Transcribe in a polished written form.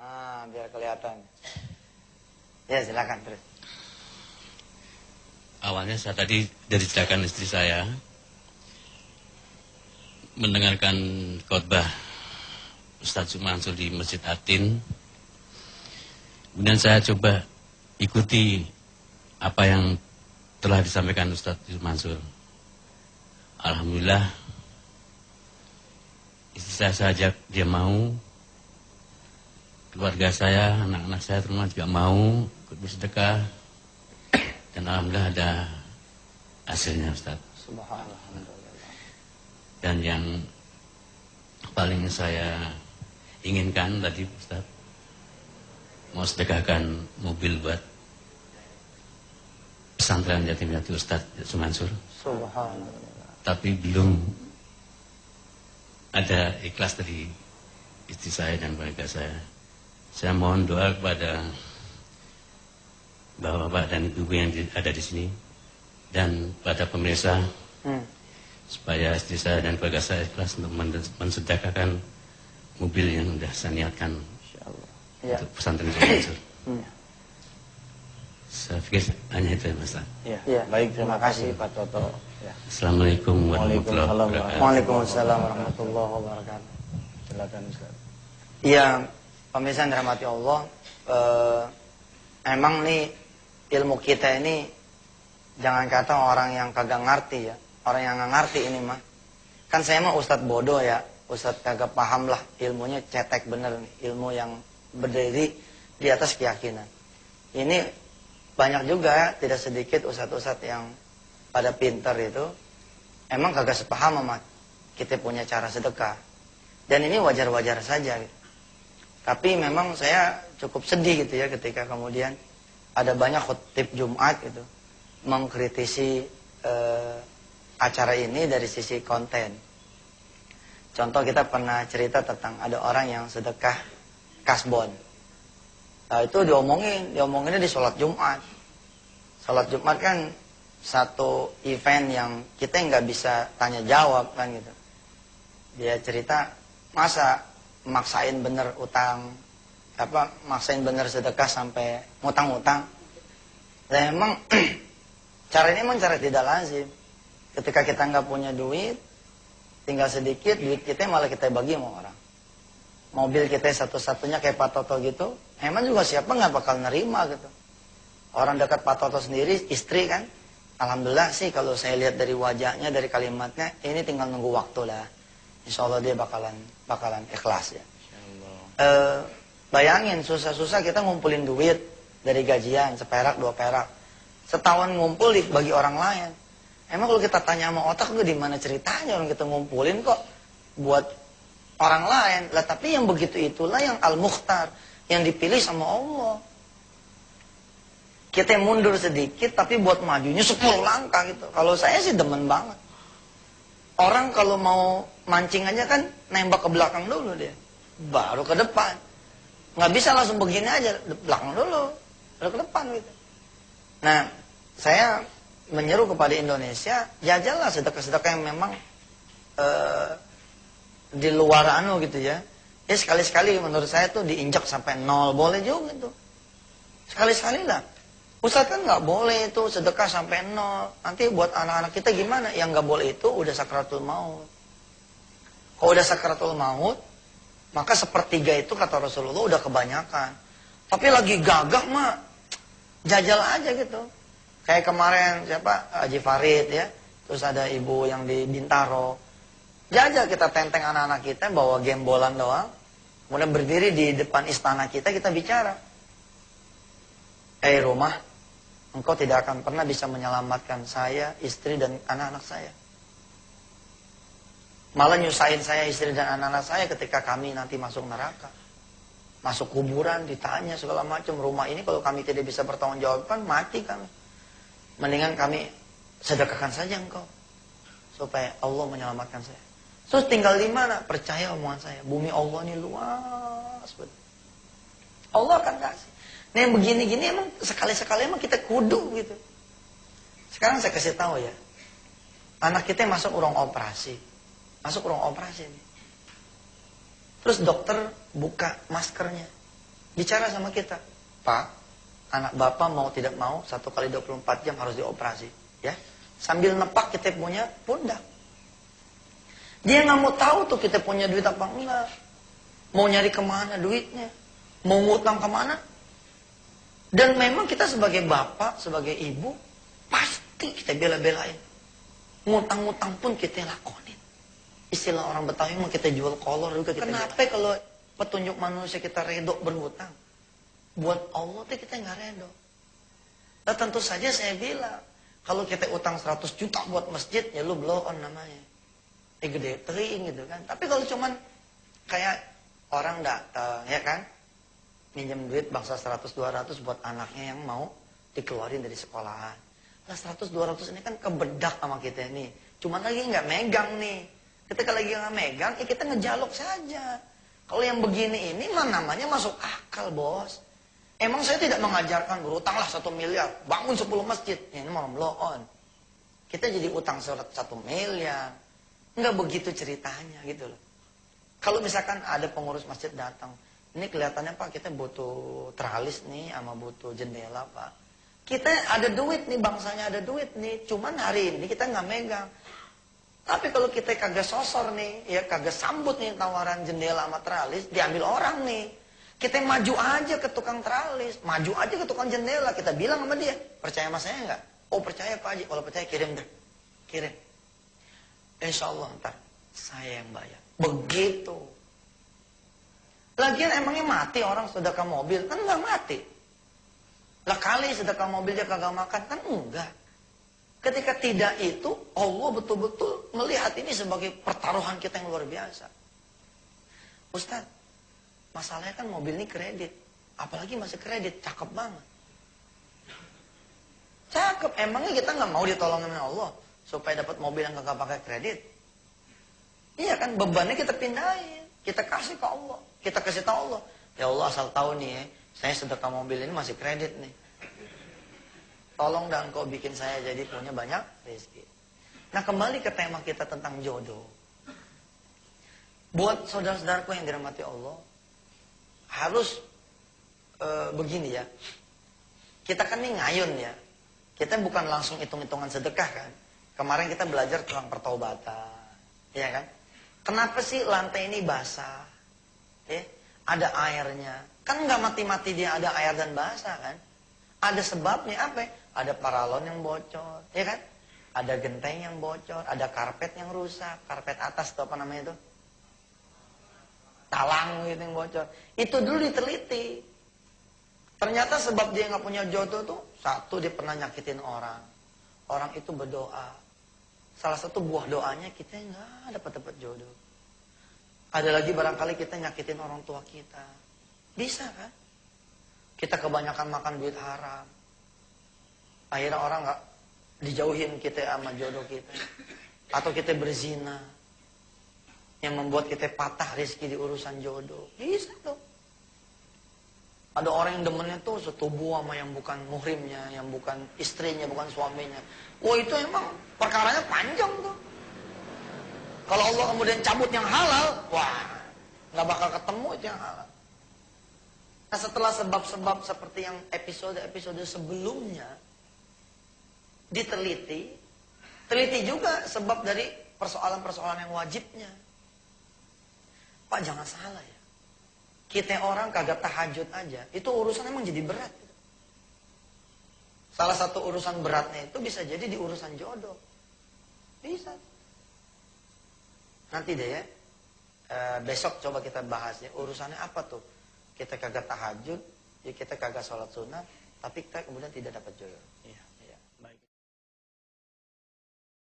Biar kelihatan. Ya, silakan terus. Awalnya saya tadi dari ceritakan istri saya mendengarkan khotbah Ustadz Mansur di Masjid Atin. Kemudian saya coba ikuti apa yang telah disampaikan Ustadz Mansur. Alhamdulillah, istri saya ajak, dia mau. Keluarga saya, anak-anak saya terutama juga mau ikut bersedekah. Dan alhamdulillah ada hasilnya, Ustaz. Subhanallah. Dan yang paling saya inginkan tadi, Ustaz, mau sedekahkan mobil buat pesantren yatim piatu Ustaz Mansur. Subhanallah. Tapi belum ada ikhlas dari istri saya dan keluarga saya. Saya mohon doa kepada bapak-bapak dan ibu yang ada di sini dan pada pemirsa supaya istri saya dan keluarga saya ikhlas untuk mensedekahkan mobil yang sudah saya niatkan untuk pesantren Mansur. Saya pikir hanya itu, Mas. Ya, baik, terima kasih Pak Toto. Ya. Assalamualaikum warahmatullahi wabarakatuh. Waalaikumsalam warahmatullahi wabarakatuh. Silakan Ustaz. Iya, pemirsa yang dirahmati Allah, emang nih ilmu kita ini jangan kata orang yang kagak ngerti ya, orang yang nggak ngerti ini mah. Kan saya mah ustadz bodoh ya, ustadz kagak paham lah ilmunya, cetek bener nih, ilmu yang berdiri di atas keyakinan. Ini banyak juga ya, tidak sedikit ustadz-ustadz yang pada pinter itu emang kagak sepaham sama kita punya cara sedekah. Dan ini wajar-wajar saja gitu. Tapi memang saya cukup sedih gitu ya ketika kemudian ada banyak khotib Jumat gitu mengkritisi acara ini dari sisi konten. Contoh, kita pernah cerita tentang ada orang yang sedekah kasbon. Nah itu diomonginnya di sholat Jumat. Sholat Jumat kan satu event yang kita nggak bisa tanya jawab kan gitu. Dia cerita, masa maksain bener utang, maksain bener sedekah sampai ngutang-ngutang. Dan emang cara ini emang cara tidak lazim. Ketika kita nggak punya duit, tinggal sedikit, duit kita malah kita bagi sama orang. Mobil kita satu-satunya kayak Pak Toto gitu, emang juga siapa nggak bakal nerima gitu. Orang dekat Pak Toto sendiri, istri kan, alhamdulillah sih kalau saya lihat dari wajahnya, dari kalimatnya, ini tinggal nunggu waktu lah. Insya Allah dia bakalan ikhlas ya. Bayangin susah-susah kita ngumpulin duit dari gajian, seperak, 2 perak. Setahun ngumpul bagi orang lain. Emang kalau kita tanya sama otak, di mana ceritanya orang kita ngumpulin kok buat orang lain. Lah tapi yang begitu itulah yang al-mukhtar, yang dipilih sama Allah. Kita mundur sedikit tapi buat majunya 10 langkah gitu. Kalau saya sih demen banget. Orang kalau mau mancing aja kan nembak ke belakang dulu dia, baru ke depan. Nggak bisa langsung begini aja, belakang dulu, baru ke depan gitu. Nah, saya menyeru kepada Indonesia, jajallah sedekah-sedekah yang memang di luar gitu ya. Ya sekali-sekali menurut saya tuh diinjak sampai 0, boleh juga tuh. Sekali-sekali lah. Ustadz kan nggak boleh itu sedekah sampai 0. Nanti buat anak-anak kita gimana? Yang nggak boleh itu udah sakratul maut. Kalau udah sakratul maut, maka sepertiga itu kata Rasulullah udah kebanyakan. Tapi lagi gagah mah, jajal aja gitu. Kayak kemarin siapa? Haji Farid ya. Terus ada ibu yang di Bintaro. Jajal kita tenteng anak-anak kita, bawa gembolan doang. Kemudian berdiri di depan istana kita bicara. Rumah, engkau tidak akan pernah bisa menyelamatkan saya, istri, dan anak-anak saya. Malah nyusahin saya, istri, dan anak-anak saya ketika kami nanti masuk neraka. Masuk kuburan, ditanya segala macam. Rumah ini kalau kami tidak bisa bertanggungjawabkan, mati kami. Mendingan kami sedekahkan saja engkau. Supaya Allah menyelamatkan saya. Terus tinggal di mana? Percaya omongan saya. Bumi Allah ini luas. Betul. Allah akan kasih. Nah yang begini-gini emang sekali-sekali emang kita kudu gitu. Sekarang saya kasih tahu ya. Anak kita masuk ruang operasi. Masuk ruang operasi nih. Terus dokter buka maskernya. Bicara sama kita, Pak, anak bapak mau tidak mau 1 kali 24 jam harus dioperasi, ya. Sambil nepak kita punya pundak. Dia nggak mau tahu tuh kita punya duit apa enggak. Mau nyari kemana duitnya, mau ngutang kemana. Dan memang kita sebagai bapak, sebagai ibu, pasti kita bela-belain. Ngutang-ngutang pun kita lakonin. Istilah orang Betawi mau kita jual kolor juga kita. Kenapa kalau petunjuk manusia kita redo berhutang? Buat Allah tuh kita nggak redo. Nah tentu saja saya bilang, kalau kita utang 100 juta buat masjid, ya lu blow on namanya. Gede tering gitu kan. Tapi kalau cuman kayak orang datang, ya kan, minjem duit bangsa 100-200 buat anaknya yang mau dikeluarin dari sekolahan. Nah 100-200 ini kan kebedak sama kita nih. Cuman lagi nggak megang nih. Ketika lagi nggak megang, ya kita ngejaluk saja. Kalau yang begini ini mah namanya masuk akal, bos. Emang saya tidak mengajarkan berutanglah 1 miliar, bangun 10 masjid. Ya, ini mau blow on. Kita jadi utang 1 miliar. Nggak begitu ceritanya gitu loh. Kalau misalkan ada pengurus masjid datang, ini kelihatannya Pak kita butuh teralis nih sama butuh jendela Pak. Kita ada duit nih, bangsanya ada duit nih, cuman hari ini kita nggak megang. Tapi kalau kita kagak sosor nih, ya kagak sambut nih tawaran jendela sama teralis, diambil orang nih. Kita maju aja ke tukang teralis, maju aja ke tukang jendela, kita bilang sama dia, percaya sama saya nggak? Oh percaya Pak Haji, kalau percaya kirim deh, kirim. Insya Allah ntar saya yang bayar. Begitu. Lagian emangnya mati orang sedekah mobil? Kan nggak mati. Lah kali sedekah mobil dia kagak makan? Kan enggak. Ketika tidak itu, Allah betul-betul melihat ini sebagai pertaruhan kita yang luar biasa. Ustaz, masalahnya kan mobil ini kredit. Apalagi masih kredit, cakep banget. Cakep, emangnya kita nggak mau ditolongin Allah supaya dapat mobil yang kagak pakai kredit? Iya kan, bebannya kita pindahin, kita kasih ke Allah, kita kasih tahu Allah. Ya Allah asal tahu nih ya, saya sedekah mobil ini masih kredit nih. Tolong dan kau bikin saya jadi punya banyak rezeki. Nah kembali ke tema kita tentang jodoh. Buat saudara-saudaraku yang dirahmati Allah, harus begini ya. Kita kan nih ngayun ya. Kita bukan langsung hitung-hitungan sedekah kan. Kemarin kita belajar tentang pertaubatan, ya kan? Kenapa sih lantai ini basah? Ya, ada airnya. Kan nggak mati-mati dia ada air dan basah kan? Ada sebabnya apa? Ada paralon yang bocor, ya kan? Ada genteng yang bocor, ada karpet yang rusak, karpet atas tuh apa namanya itu? Talang gitu yang bocor. Itu dulu diteliti. Ternyata sebab dia nggak punya jodoh tuh, satu dia pernah nyakitin orang. Orang itu berdoa. Salah satu buah doanya kita nggak dapat jodoh. Ada lagi barangkali kita nyakitin orang tua kita. Bisa kan? Kita kebanyakan makan duit haram. Akhirnya orang nggak dijauhin kita sama jodoh kita. Atau kita berzina. Yang membuat kita patah rezeki di urusan jodoh. Bisa tuh. Ada orang yang demennya tuh setubuh sama yang bukan muhrimnya, yang bukan istrinya, bukan suaminya. Wah itu emang perkaranya panjang tuh. Kalau Allah kemudian cabut yang halal, wah nggak bakal ketemu itu yang halal. Nah setelah sebab-sebab seperti yang episode-episode sebelumnya diteliti, teliti juga sebab dari persoalan-persoalan yang wajibnya. Pak jangan salah ya. Kita orang kagak tahajud aja, itu urusan emang jadi berat. Salah satu urusan beratnya itu bisa jadi di urusan jodoh. Bisa. Nanti deh ya, besok coba kita bahas ya, urusannya apa tuh. Kita kagak tahajud, ya kita kagak sholat sunat, tapi kita kemudian tidak dapat jodoh. Iya.